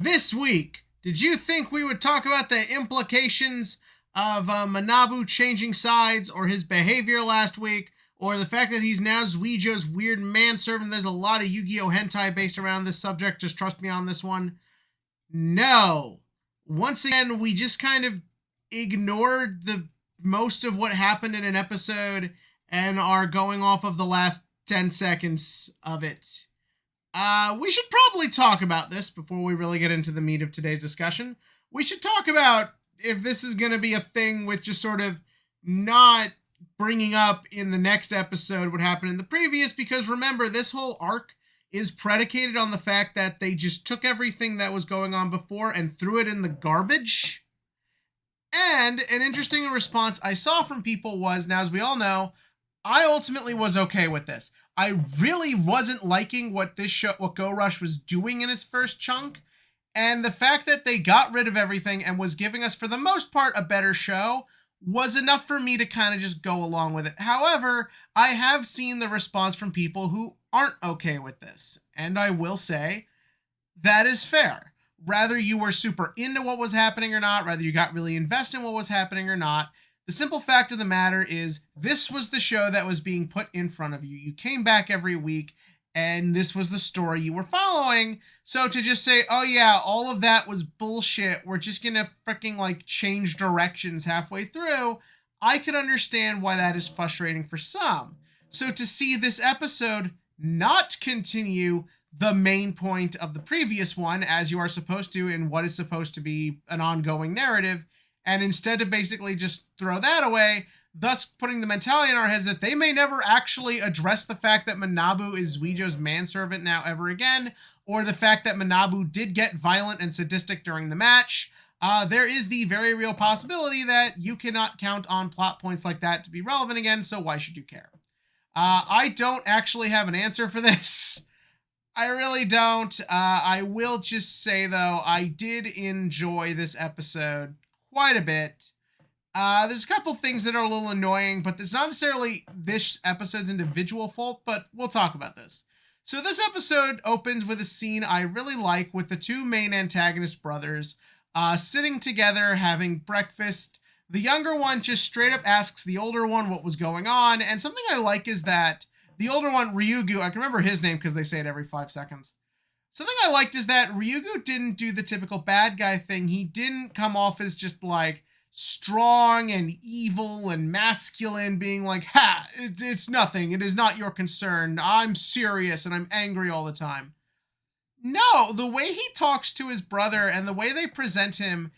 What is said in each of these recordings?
This week, did you think we would talk about the implications of Manabu changing sides, or his behavior last week, or the fact that he's now Zuijo's weird manservant? There's a lot of Yu-Gi-Oh! Hentai based around this subject, just trust me on this one. No. Once again, we just kind of ignored the most of what happened in an episode and are going off of the last 10 seconds of it. We should probably talk about this before we really get into the meat of today's discussion. We should talk about if this is going to be a thing with just sort of not bringing up in the next episode what happened in the previous, because remember, this whole arc is predicated on the fact that they just took everything that was going on before and threw it in the garbage. And an interesting response I saw from people was, now as we all know, I ultimately was okay with this. I really wasn't liking what Go Rush was doing in its first chunk. And the fact that they got rid of everything and was giving us, for the most part, a better show was enough for me to kind of just go along with it. However, I have seen the response from people who aren't okay with this. And I will say that is fair. Whether you were super into what was happening or not, whether you got really invested in what was happening or not, the simple fact of the matter is this was the show that was being put in front of you. You came back every week and this was the story you were following. So to just say, oh yeah, all of that was bullshit, we're just gonna freaking change directions halfway through, I could understand why that is frustrating for some. So to see this episode not continue the main point of the previous one, as you are supposed to in what is supposed to be an ongoing narrative, and instead to basically just throw that away, thus putting the mentality in our heads that they may never actually address the fact that Manabu is Zuijo's manservant now ever again, or the fact that Manabu did get violent and sadistic during the match. There is the very real possibility that you cannot count on plot points like that to be relevant again, so why should you care? I don't actually have an answer for this. I really don't. I will just say, though, I did enjoy this episode quite a bit. There's a couple things that are a little annoying, but it's not necessarily this episode's individual fault, but we'll talk about this. So this episode opens with a scene I really like with the two main antagonist brothers sitting together having breakfast. The younger one just straight up asks the older one what was going on, and something I like is that the older one, Ryugu, I can remember his name because they say it every 5 seconds. Something I liked is that Ryugu didn't do the typical bad guy thing. He didn't come off as just strong and evil and masculine, being like, ha, it's nothing. It is not your concern. I'm serious and I'm angry all the time. No, the way he talks to his brother and the way they present him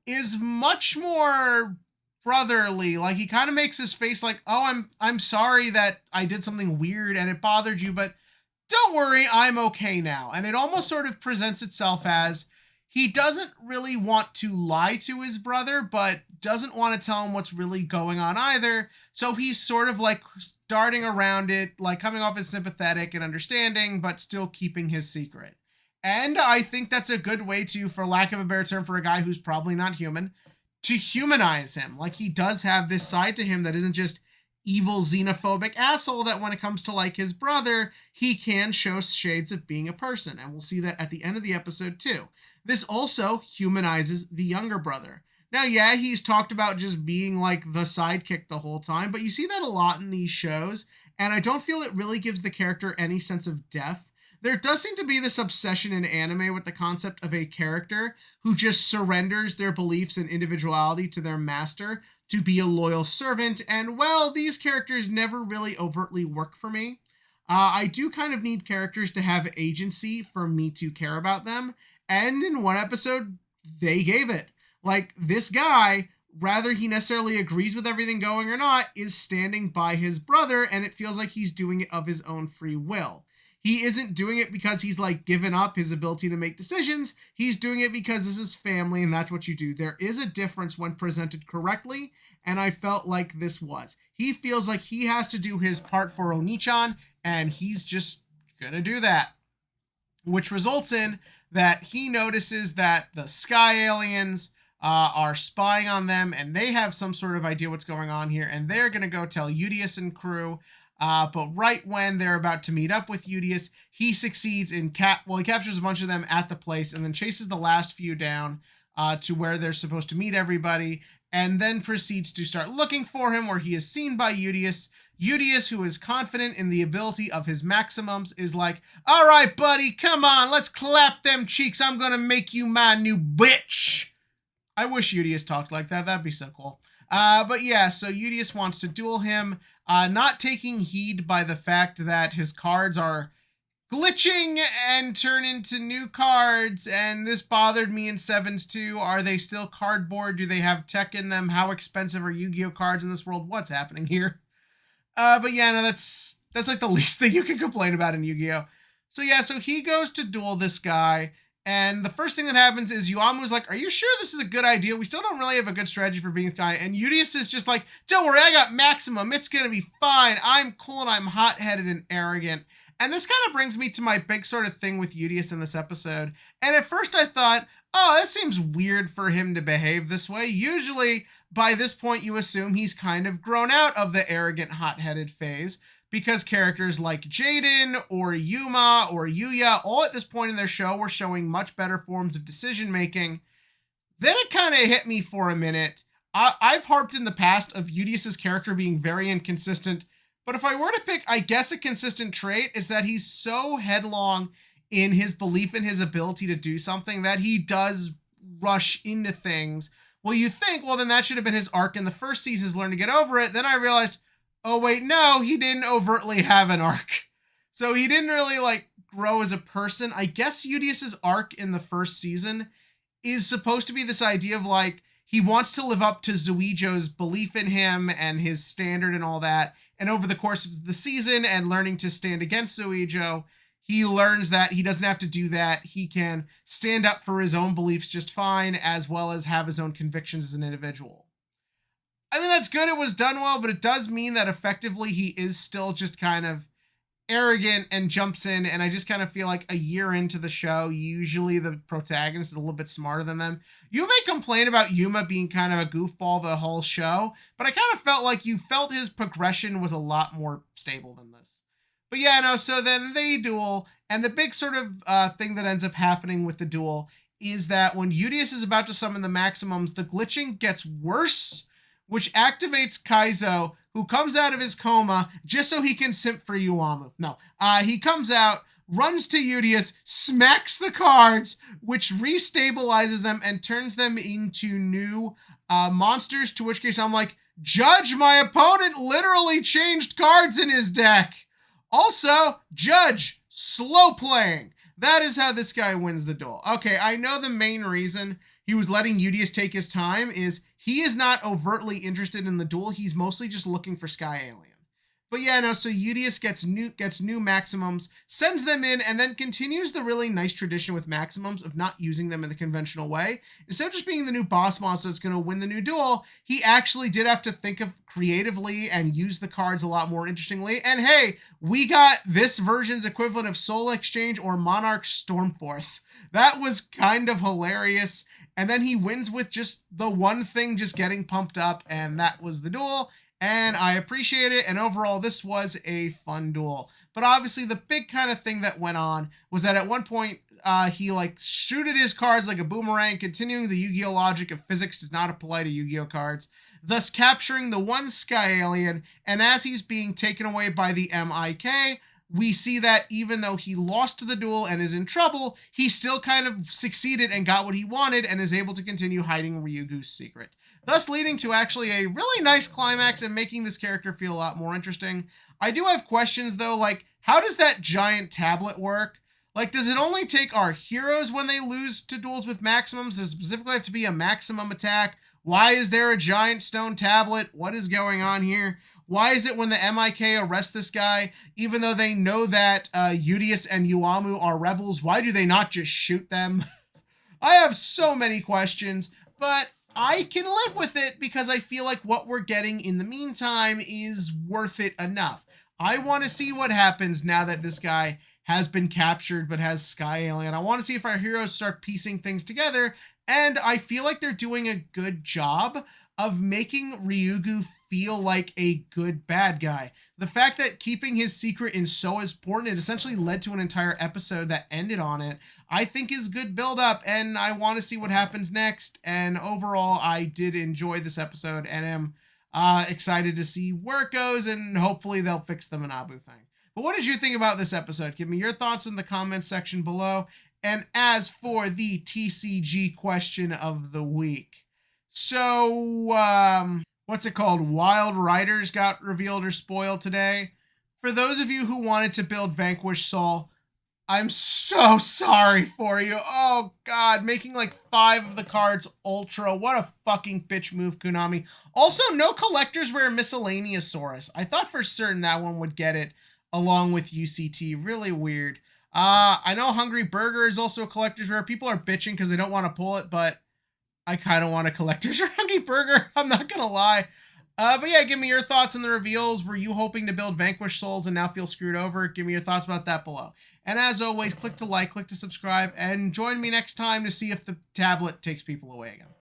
is much more brotherly. He kind of makes his face like, oh, I'm sorry that I did something weird and it bothered you, but don't worry, I'm okay now. And it almost sort of presents itself as he doesn't really want to lie to his brother, but doesn't want to tell him what's really going on either. So he's sort of darting around it, coming off as sympathetic and understanding, but still keeping his secret. And I think that's a good way to, for lack of a better term, for a guy who's probably not human, to humanize him. He does have this side to him that isn't just evil xenophobic asshole, that when it comes to his brother, he can show shades of being a person. And we'll see that at the end of the episode too. This also humanizes the younger brother. Now, yeah, he's talked about just being the sidekick the whole time, but you see that a lot in these shows, and I don't feel it really gives the character any sense of depth. There does seem to be this obsession in anime with the concept of a character who just surrenders their beliefs and individuality to their master to be a loyal servant, and well, these characters never really overtly work for me. I do kind of need characters to have agency for me to care about them, and in one episode, they gave it. This guy, whether he necessarily agrees with everything going or not, is standing by his brother, and it feels like he's doing it of his own free will. He isn't doing it because he's given up his ability to make decisions. He's doing it because this is family and that's what you do. There is a difference when presented correctly, and I felt like this was. He feels like he has to do his part for Onichan, and he's just gonna do that. Which results in that he notices that the sky aliens are spying on them, and they have some sort of idea what's going on here, and they're gonna go tell Yudias and crew. But right when they're about to meet up with Yudias, he succeeds in he captures a bunch of them at the place and then chases the last few down to where they're supposed to meet everybody, and then proceeds to start looking for him, where he is seen by Yudias. Yudias, who is confident in the ability of his maximums, is like, all right, buddy, come on, let's clap them cheeks. I'm gonna make you my new bitch. I wish Yudias talked like that. That'd be so cool. But yeah, so Yudias wants to duel him, not taking heed by the fact that his cards are glitching and turn into new cards, and this bothered me in sevens too. Are they still cardboard? Do they have tech in them? How expensive are Yu-Gi-Oh cards in this world? What's happening here? But yeah, no, that's like the least thing you can complain about in Yu-Gi-Oh. So yeah, so he goes to duel this guy, and the first thing that happens is Yuamu's like, are you sure this is a good idea? We still don't really have a good strategy for being this guy. And Yudias is just like, don't worry, I got maximum. It's gonna be fine. I'm cool and I'm hot-headed and arrogant. And this kind of brings me to my big sort of thing with Yudias in this episode. And at first I thought, oh, that seems weird for him to behave this way. Usually, by this point, you assume he's kind of grown out of the arrogant, hot-headed phase, because characters like Jaden or Yuma or Yuya, all at this point in their show, were showing much better forms of decision-making. Then it kind of hit me for a minute. I've harped in the past of Yudias' character being very inconsistent, but if I were to pick, I guess, a consistent trait, is that he's so headlong in his belief in his ability to do something that he does rush into things. Well, you think, well, then that should have been his arc in the first season, is learn to get over it. Then I realized, oh, wait, no, he didn't overtly have an arc. So he didn't really, like, grow as a person. I guess Yudias' arc in the first season is supposed to be this idea of, like, he wants to live up to Zuijo's belief in him and his standard and all that. And over the course of the season and learning to stand against Zuijo, he learns that he doesn't have to do that. He can stand up for his own beliefs just fine, as well as have his own convictions as an individual. I mean, that's good. It was done well, but it does mean that effectively he is still just kind of arrogant and jumps in. And I just kind of feel like a year into the show, usually the protagonist is a little bit smarter than them. You may complain about Yuma being kind of a goofball the whole show, but I kind of felt like you felt his progression was a lot more stable than this. But yeah, no, so then they duel, and the big sort of thing that ends up happening with the duel is that when Yudias is about to summon the maximums, the glitching gets worse, which activates Kaizo, who comes out of his coma just so he can simp for Yuamu. No, he comes out, runs to Yudias, smacks the cards, which restabilizes them and turns them into new monsters, to which case I'm like, Judge, my opponent literally changed cards in his deck. Also, Judge, slow playing. That is how this guy wins the duel. Okay, I know the main reason he was letting Yudias take his time is he is not overtly interested in the duel. He's mostly just looking for Sky Alien. But yeah, no, so Yudias gets new maximums, sends them in, and then continues the really nice tradition with maximums of not using them in the conventional way. Instead of just being the new boss monster that's going to win the new duel, he actually did have to think of creatively and use the cards a lot more interestingly. And hey, we got this version's equivalent of Soul Exchange or Monarch Stormforth. That was kind of hilarious. And then he wins with just the one thing just getting pumped up, and that was the duel. And I appreciate it, and overall, this was a fun duel. But obviously, the big kind of thing that went on was that at one point, he like shooted his cards like a boomerang, continuing the Yu-Gi-Oh logic of physics does not apply to Yu-Gi-Oh cards, thus capturing the one Sky Alien. And as he's being taken away by the MIK, we see that even though he lost the duel and is in trouble, he still kind of succeeded and got what he wanted and is able to continue hiding Ryugu's secret, thus leading to actually a really nice climax and making this character feel a lot more interesting. I do have questions though, like how does that giant tablet work? Like, does it only take our heroes when they lose to duels with maximums? Does it specifically have to be a maximum attack? Why is there a giant stone tablet? What is going on here? Why is it when the MIK arrest this guy, even though they know that Yudias and Yuamu are rebels, why do they not just shoot them? I have so many questions, but I can live with it because I feel like what we're getting in the meantime is worth it enough. I want to see what happens now that this guy has been captured but has Sky Alien. I want to see if our heroes start piecing things together, and I feel like they're doing a good job of making Ryugu feel like a good bad guy. The fact that keeping his secret is so important, it essentially led to an entire episode that ended on it, I think is good build up, and I want to see what happens next. And overall, I did enjoy this episode and am excited to see where it goes, and hopefully they'll fix the Manabu thing. But what did you think about this episode? Give me your thoughts in the comments section below. And as for the TCG question of the week, so what's it called? Wild Riders got revealed or spoiled today. For those of you who wanted to build Vanquish Soul, I'm so sorry for you. Oh God, making like 5 of the cards ultra. What a fucking bitch move, Konami. Also, no collector's rare Miscellaneousaurus. I thought for certain that one would get it along with UCT. Really weird. I know Hungry Burger is also a collector's rare. People are bitching because they don't want to pull it, but I kind of want a collector's rare Hungry Burger. I'm not going to lie. But yeah, give me your thoughts on the reveals. Were you hoping to build Vanquish Souls and now feel screwed over? Give me your thoughts about that below. And as always, click to like, click to subscribe, and join me next time to see if the tablet takes people away again.